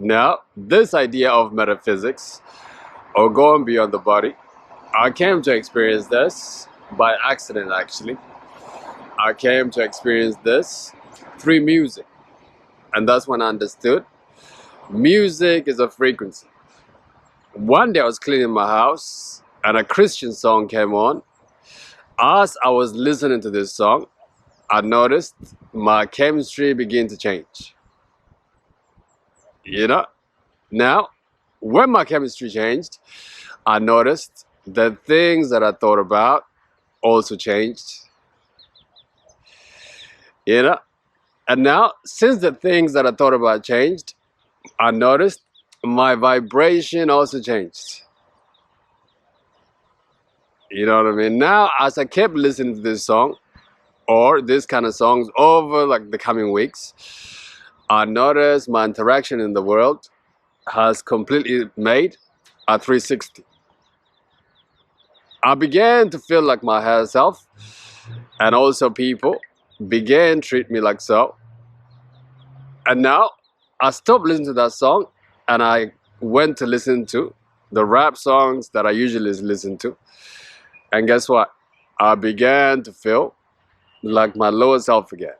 Now, this idea of metaphysics, or going beyond the body, I came to experience this by accident actually. I came to experience this through music. And that's when I understood music is a frequency. One day I was cleaning my house and a Christian song came on. As I was listening to this song, I noticed my chemistry began to change. You know? Now, when my chemistry changed, I noticed the things that I thought about also changed. You know? And now, since the things that I thought about changed, I noticed my vibration also changed. You know what I mean? Now, as I kept listening to this song, or this kind of songs over like the coming weeks, I noticed my interaction in the world has completely made a 360. I began to feel like my higher self, and also people began to treat me like so. And now I stopped listening to that song and I went to listen to the rap songs that I usually listen to. And guess what? I began to feel like my lower self again.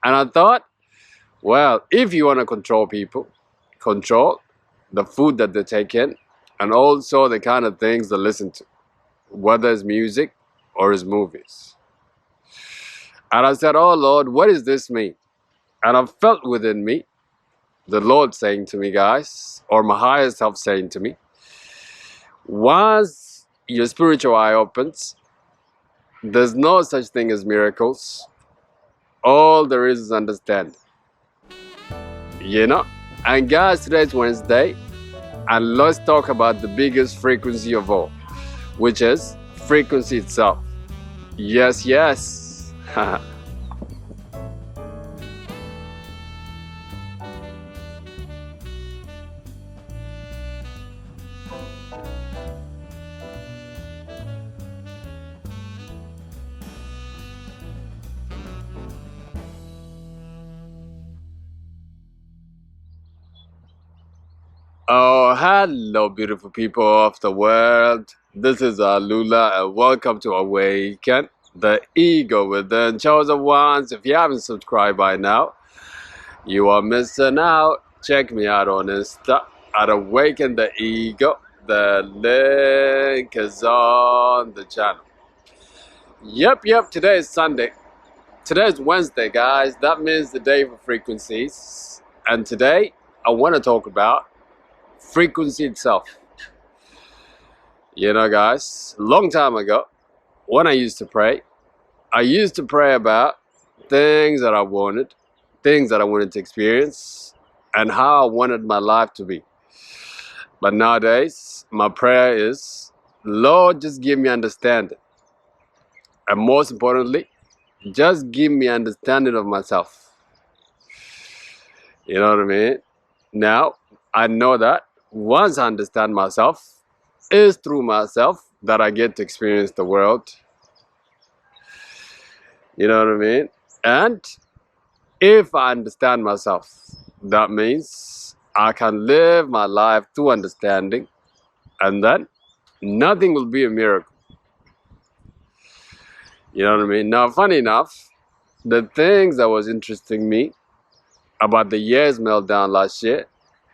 And I thought, well, if you want to control people, control the food that they take in and also the kind of things they listen to, whether it's music or it's movies. And I said, oh Lord, what does this mean? And I felt within me the Lord saying to me, guys, or my higher self saying to me, once your spiritual eye opens, there's no such thing as miracles. All there is understanding. You know? And guys, today's Wednesday, and let's talk about the biggest frequency of all, which is frequency itself. Yes, yes. Oh, hello, beautiful people of the world. This is Alula, and welcome to Awaken the Ego Within. Chosen ones, if you haven't subscribed by now, you are missing out. Check me out on Insta at Awaken the Ego. The link is on the channel. Yep, today is Sunday. Today is Wednesday, guys. That means the day for frequencies. And today, I want to talk about frequency itself. You know, guys, a long time ago, when I used to pray about things that I wanted to experience, and how I wanted my life to be. But nowadays, my prayer is, Lord, just give me understanding. And most importantly, just give me understanding of myself. You know what I mean? Now, I know that once I understand myself, it's through myself that I get to experience the world. You know what I mean? And if I understand myself, that means I can live my life through understanding, and then nothing will be a miracle. You know what I mean? Now, funny enough, the things that was interesting me about the year's meltdown last year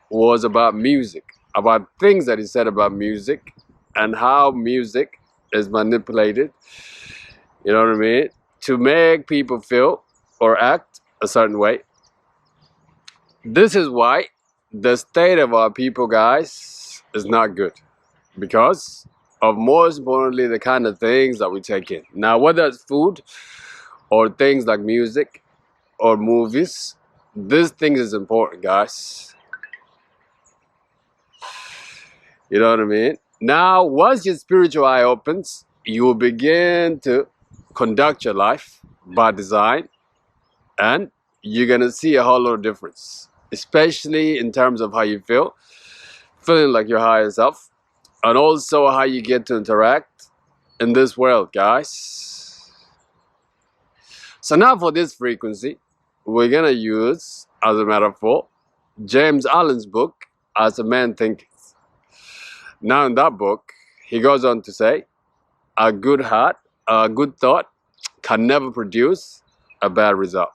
was about music, about things that he said about music and how music is manipulated, you know what I mean, to make people feel or act a certain way. This is why the state of our people, guys, is not good, because of, most importantly, the kind of things that we take in. Now, whether it's food or things like music or movies, this thing is important, guys. You know what I mean? Now, once your spiritual eye opens, you will begin to conduct your life by design, and you're going to see a whole lot of difference, especially in terms of how you feel, feeling like your higher self, and also how you get to interact in this world, guys. So now for this frequency, we're going to use as a metaphor, James Allen's book, As a Man Thinketh. Now in that book, he goes on to say, a good heart, a good thought can never produce a bad result.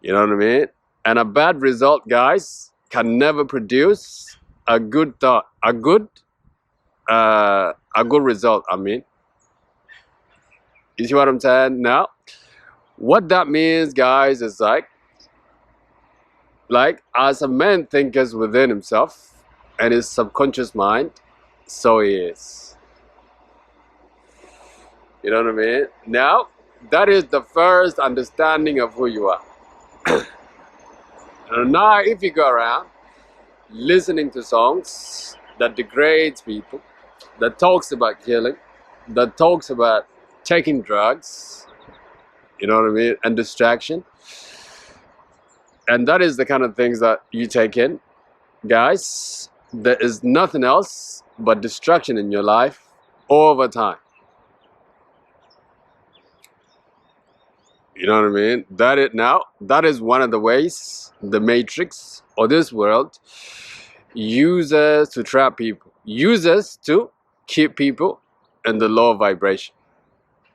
You know what I mean? And a bad result, guys, can never produce a good thought, a good result. I mean, you see what I'm saying? Now, what that means, guys, is like as a man thinketh within himself and his subconscious mind, so he is. You know what I mean? Now, that is the first understanding of who you are. And now, if you go around listening to songs that degrades people, that talks about killing, that talks about taking drugs, you know what I mean, and distraction, and that is the kind of things that you take in, guys, there is nothing else but destruction in your life over time. You know what I mean? That is one of the ways the Matrix or this world uses to trap people, uses to keep people in the low vibration.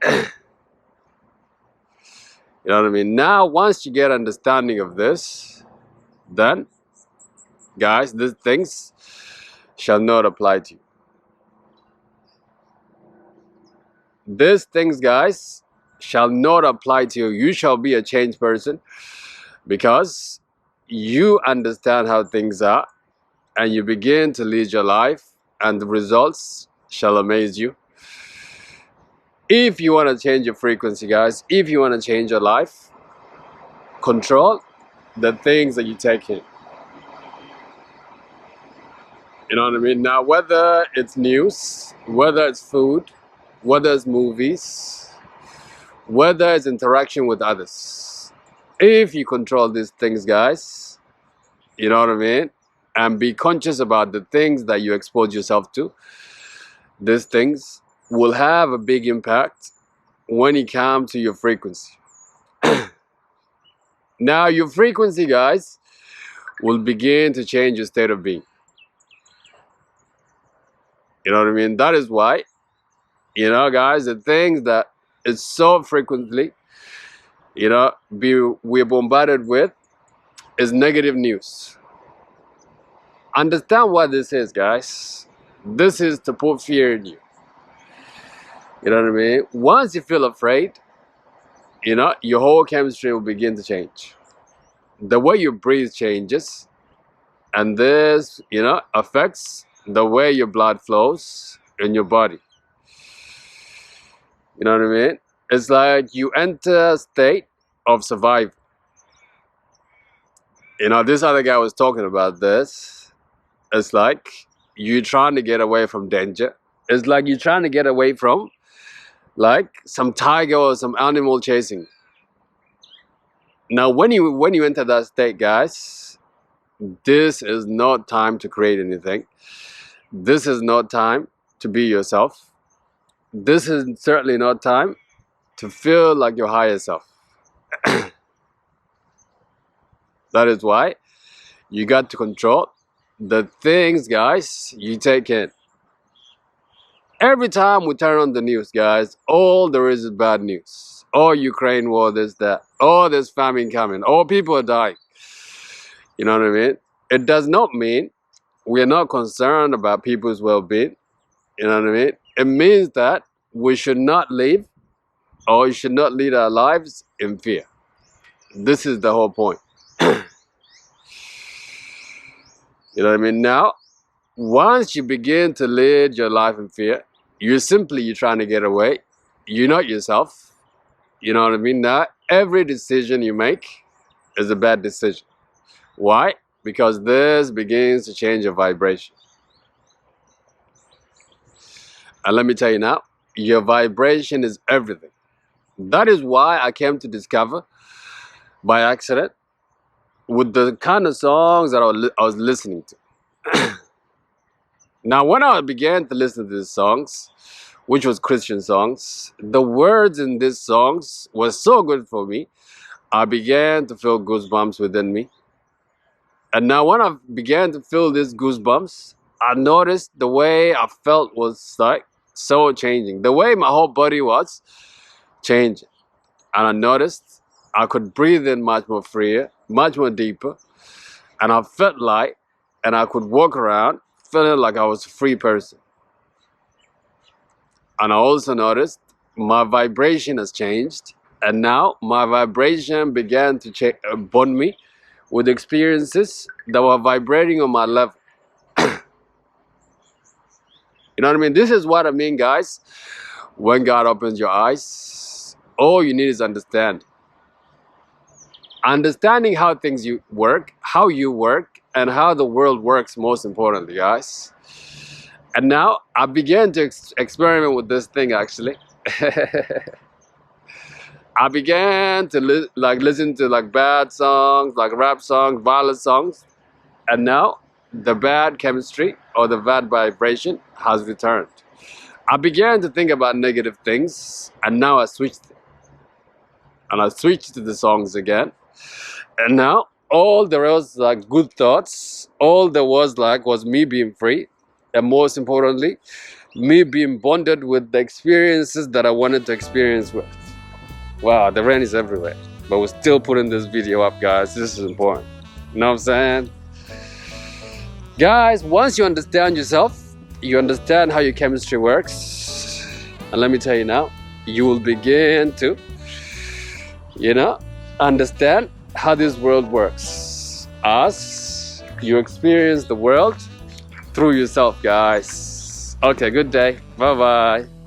You know what I mean? Now, once you get understanding of this, then, guys, these things shall not apply to you. These things, guys, shall not apply to you. You shall be a changed person because you understand how things are and you begin to lead your life, and the results shall amaze you. If you want to change your frequency, guys, if you want to change your life, control the things that you take in. You know what I mean? Now, whether it's news, whether it's food, whether it's movies, whether it's interaction with others, if you control these things, guys, you know what I mean? And be conscious about the things that you expose yourself to, these things will have a big impact when it comes to your frequency. Now, your frequency, guys, will begin to change your state of being. You know what I mean? That is why, you know, guys, the things that is so frequently, you know, we're bombarded with is negative news. Understand what this is, guys. This is to put fear in you. You know what I mean? Once you feel afraid, you know, your whole chemistry will begin to change. The way you breathe changes, and this, you know, affects the way your blood flows in your body. You know what I mean? It's like you enter a state of survival. You know, this other guy was talking about this. It's like you're trying to get away from danger. It's like you're trying to get away from like some tiger or some animal chasing. Now, when you enter that state, guys, this is not time to create anything. This is not time to be yourself. This is certainly not time to feel like your higher self. That is why you got to control the things, guys, you take in. Every time we turn on the news, guys, all there is bad news. Oh, Ukraine war, this, that. Oh, there's famine coming. Oh, people are dying. You know what I mean? It does not mean we are not concerned about people's well-being. You know what I mean? It means that we should not live or we should not lead our lives in fear. This is the whole point. You know what I mean? Now, once you begin to lead your life in fear, you're trying to get away. You're not yourself. You know what I mean? Now, every decision you make is a bad decision. Why? Because this begins to change your vibration. And let me tell you now, your vibration is everything. That is why I came to discover by accident with the kind of songs that I was listening to. Now, when I began to listen to these songs, which was Christian songs, the words in these songs were so good for me. I began to feel goosebumps within me. And now when I began to feel these goosebumps, I noticed the way I felt was like so changing. The way my whole body was changing. And I noticed I could breathe in much more freer, much more deeper. And I felt light, and I could walk around feeling like I was a free person. And I also noticed my vibration has changed. And now my vibration began to bond me with experiences that were vibrating on my level. You know what I mean? This is what I mean, guys. When God opens your eyes, all you need is understand. Understanding how things work, and how the world works, most importantly, guys. And now I began to experiment with this thing, actually. I began to listen to like bad songs, like rap songs, violent songs. And now the bad chemistry or the bad vibration has returned. I began to think about negative things, and now I switched. And I switched to the songs again. And now all there was like good thoughts. All there was like was me being free. And most importantly, me being bonded with the experiences that I wanted to experience with. Wow, the rain is everywhere. But we're still putting this video up, guys. This is important. You know what I'm saying? Guys, once you understand yourself, you understand how your chemistry works. And let me tell you now, you will begin to, understand how this world works. As you experience the world through yourself, guys. Okay, good day. Bye-bye.